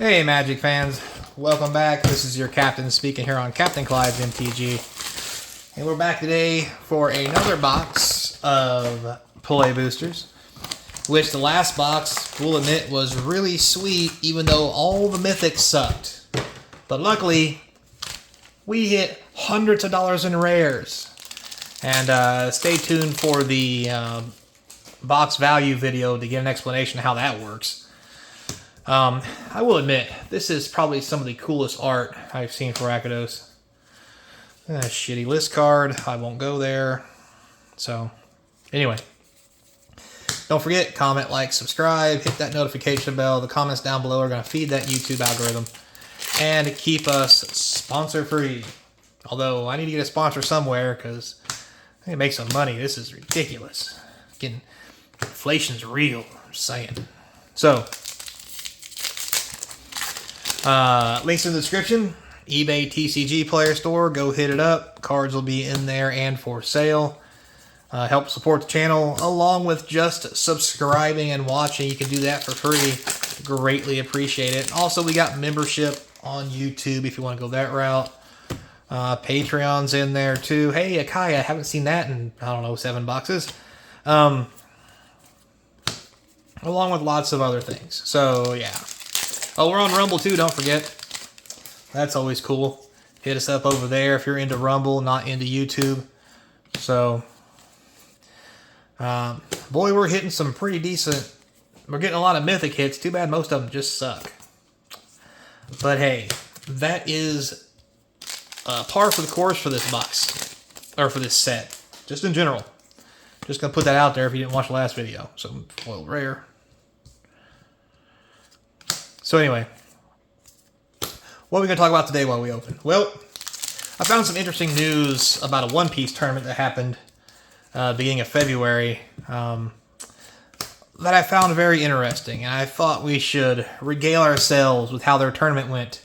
Hey Magic fans, welcome back. This is your captain speaking here on Capnclydes MTG. And we're back today for another box of Play Boosters, which the last box, we'll admit, was really sweet, even though all the mythics sucked. But luckily, we hit hundreds of dollars in rares. And stay tuned for the box value video to get an explanation of how that works. I will admit, this is probably some of the coolest art I've seen for Rakdos. Shitty list card. I won't go there. So, anyway. Don't forget, comment, like, subscribe, hit that notification bell. The comments down below are going to feed that YouTube algorithm and keep us sponsor free. Although, I need to get a sponsor somewhere because I need to make some money. This is ridiculous. Inflation's real, I'm saying. So, links in the description. eBay TCG player store. Go hit it up. Cards will be in there and for sale. Help support the channel along with just subscribing and watching. You can do that for free. Greatly appreciate it. Also, we got membership on YouTube if you want to go that route. Patreon's in there too. Hey, Akai, I haven't seen that in, I don't know, 7 boxes. Along with lots of other things. So, yeah. Oh, we're on Rumble too, don't forget. That's always cool. Hit us up over there if you're into Rumble, not into YouTube. So, boy, we're hitting some pretty decent... We're getting a lot of mythic hits. Too bad most of them just suck. But hey, that is par for the course for this box. Or for this set. Just in general. Just going to put that out there if you didn't watch the last video. So, foil rare. So anyway, what are we going to talk about today while we open? Well, I found some interesting news about a One Piece tournament that happened beginning of February that I found very interesting, and I thought we should regale ourselves with how their tournament went.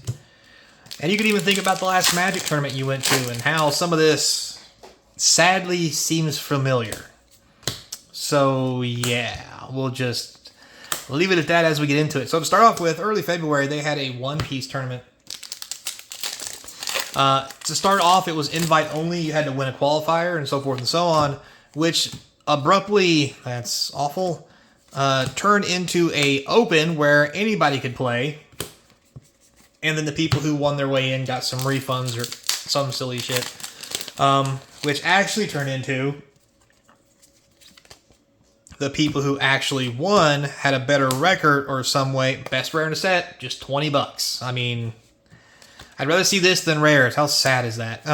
And you could even think about the last Magic tournament you went to and how some of this sadly seems familiar. So yeah, we'll just leave it at that as we get into it. So to start off with, early February, they had a One Piece tournament. To start off, it was invite only. You had to win a qualifier and so forth and so on, which abruptly, that's awful, turned into a open where anybody could play. And then the people who won their way in got some refunds or some silly shit, which actually turned into the people who actually won had a better record or some way. Best rare in a set, just $20. I mean, I'd rather see this than rares. How sad is that?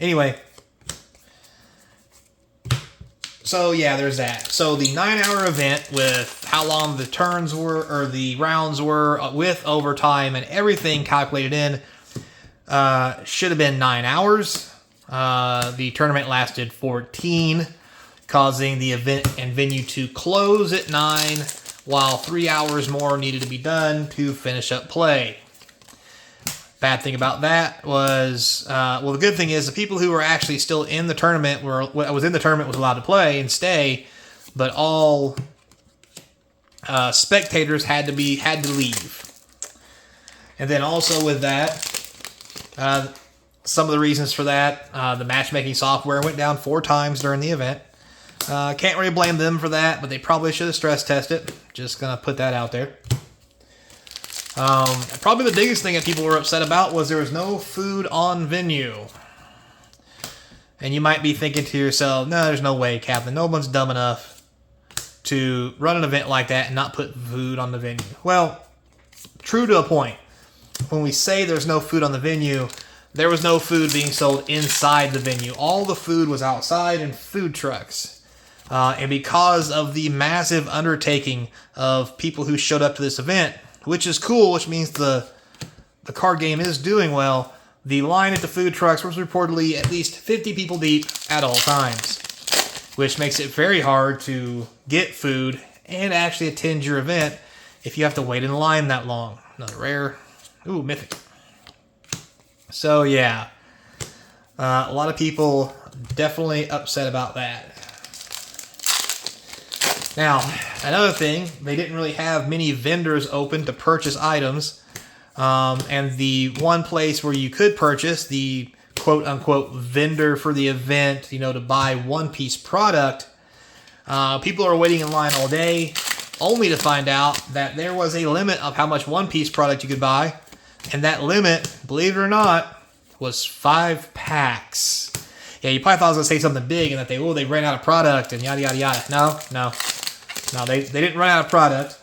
Anyway. So yeah, there's that. So the 9-hour event with how long the turns were, or the rounds were, with overtime and everything calculated in, should have been 9 hours. The tournament lasted 14. Causing the event and venue to close at 9, while 3 hours more needed to be done to finish up play. Bad thing about that was, well, the good thing is the people who were actually still in the tournament was allowed to play and stay, but all spectators had to leave. And then also with that, some of the reasons for that, the matchmaking software went down 4 times during the event. Can't really blame them for that, but they probably should have stress tested. Just gonna put that out there. Probably the biggest thing that people were upset about was there was no food on venue. And you might be thinking to yourself, no, there's no way, Captain. No one's dumb enough to run an event like that and not put food on the venue. Well, true to a point. When we say there's no food on the venue, there was no food being sold inside the venue. All the food was outside in food trucks. And because of the massive undertaking of people who showed up to this event, which is cool, which means the card game is doing well, the line at the food trucks was reportedly at least 50 people deep at all times, which makes it very hard to get food and actually attend your event if you have to wait in line that long. Another rare. Ooh, mythic. So, yeah. A lot of people definitely upset about that. Now, another thing, they didn't really have many vendors open to purchase items. And the one place where you could purchase, the quote-unquote vendor for the event, to buy One Piece product, people are waiting in line all day, only to find out that there was a limit of how much One Piece product you could buy. And that limit, believe it or not, was 5 packs. Yeah, you probably thought I was going to say something big and that they ran out of product and yada, yada, yada. No, they didn't run out of product.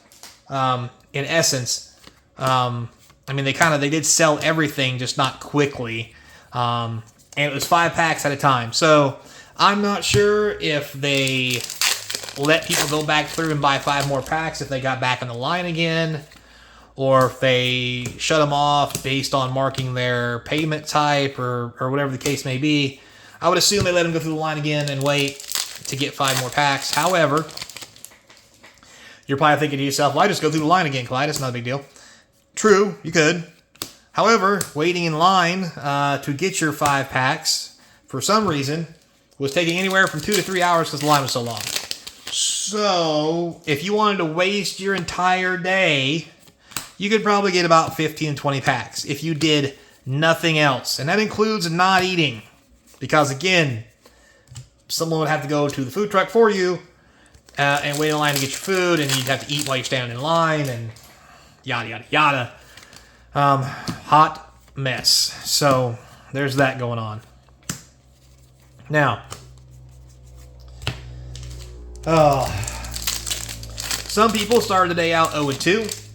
In essence, they did sell everything, just not quickly. And it was 5 packs at a time. So I'm not sure if they let people go back through and buy 5 more packs if they got back in the line again, or if they shut them off based on marking their payment type or whatever the case may be. I would assume they let them go through the line again and wait to get 5 more packs. However, you're probably thinking to yourself, well, I just go through the line again, Clyde. It's not a big deal. True, you could. However, waiting in line to get your 5 packs, for some reason, was taking anywhere from 2 to 3 hours because the line was so long. So, if you wanted to waste your entire day, you could probably get about 15 to 20 packs if you did nothing else. And that includes not eating. Because, again, someone would have to go to the food truck for you and wait in line to get your food, and you'd have to eat while you're standing in line, and yada, yada, yada. Hot mess. So, there's that going on. Now, some people started the day out 0-2,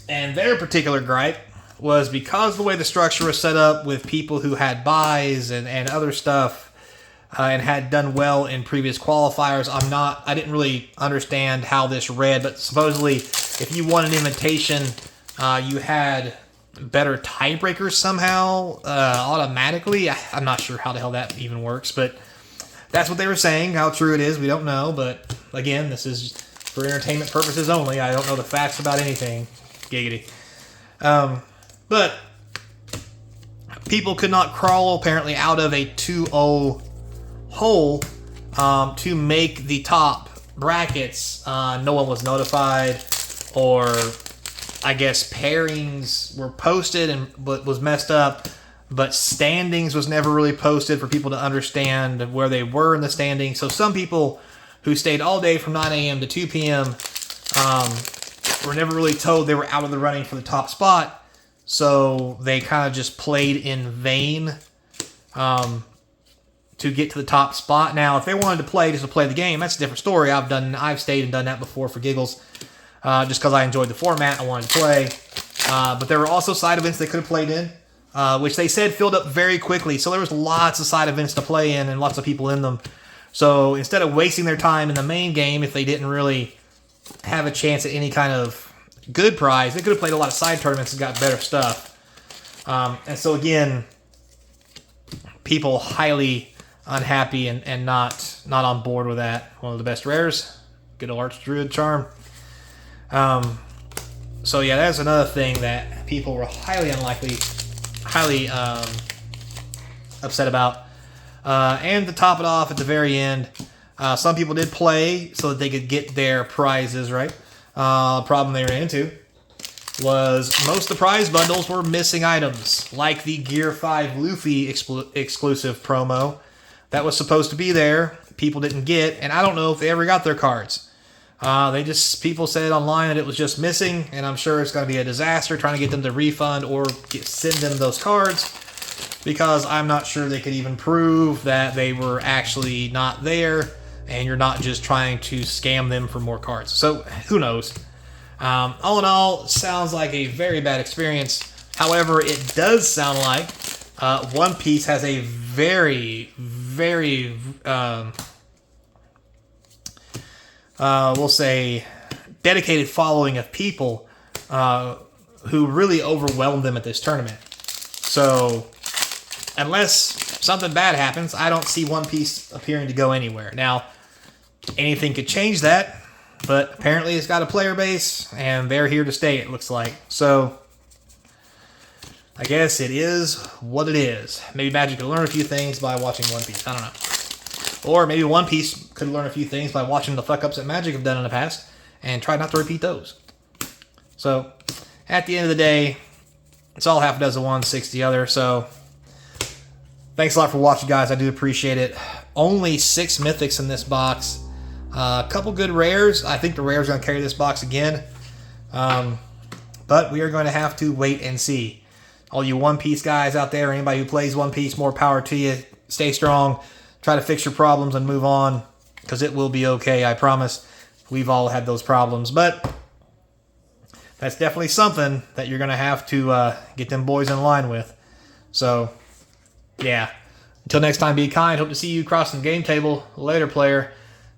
and their particular gripe was because the way the structure was set up with people who had buys and other stuff and had done well in previous qualifiers. I didn't really understand how this read, but supposedly if you won an invitation, you had better tiebreakers somehow automatically. I'm not sure how the hell that even works, but that's what they were saying. How true it is, we don't know. But again, this is for entertainment purposes only. I don't know the facts about anything. Giggity. But people could not crawl apparently out of a 2-0 hole to make the top brackets. No one was notified, or I guess pairings were posted and was messed up, but standings was never really posted for people to understand where they were in the standings. So some people who stayed all day from 9 a.m. to 2 p.m. Were never really told they were out of the running for the top spot. So they kind of just played in vain to get to the top spot. Now, if they wanted to play just to play the game, that's a different story. I've stayed and done that before for giggles, just because I enjoyed the format. I wanted to play. But there were also side events they could have played in, which they said filled up very quickly. So there was lots of side events to play in and lots of people in them. So instead of wasting their time in the main game, if they didn't really have a chance at any kind of good prize, they could have played a lot of side tournaments and got better stuff. And so again, people highly unhappy and not on board with that. One of the best rares, good old Archdruid charm. So yeah, that's another thing that people were highly upset about. And to top it off at the very end, some people did play so that they could get their prizes, right? Problem they ran into was most of the prize bundles were missing items, like the Gear 5 Luffy exclusive promo that was supposed to be there. People didn't get, and I don't know if they ever got their cards. People said online that it was just missing, and I'm sure it's going to be a disaster trying to get them to refund or send them those cards, because I'm not sure they could even prove that they were actually not there, and you're not just trying to scam them for more cards. So, who knows? All in all, sounds like a very bad experience. However, it does sound like One Piece has a very, very, we'll say, dedicated following of people who really overwhelmed them at this tournament. So, unless something bad happens, I don't see One Piece appearing to go anywhere. Now, anything could change that, but apparently it's got a player base, and they're here to stay, it looks like. So, I guess it is what it is. Maybe Magic could learn a few things by watching One Piece. I don't know. Or maybe One Piece could learn a few things by watching the fuck-ups that Magic have done in the past and try not to repeat those. So, at the end of the day, it's all half a dozen one, 6 the other. So, thanks a lot for watching, guys. I do appreciate it. Only 6 mythics in this box. A couple good rares. I think the rares are going to carry this box again. But we are going to have to wait and see. All you One Piece guys out there, anybody who plays One Piece, more power to you. Stay strong. Try to fix your problems and move on. Because it will be okay, I promise. We've all had those problems. But that's definitely something that you're going to have to get them boys in line with. So, yeah. Until next time, be kind. Hope to see you crossing the game table later, player.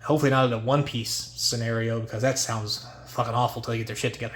Hopefully not in a One Piece scenario, because that sounds fucking awful till they get their shit together.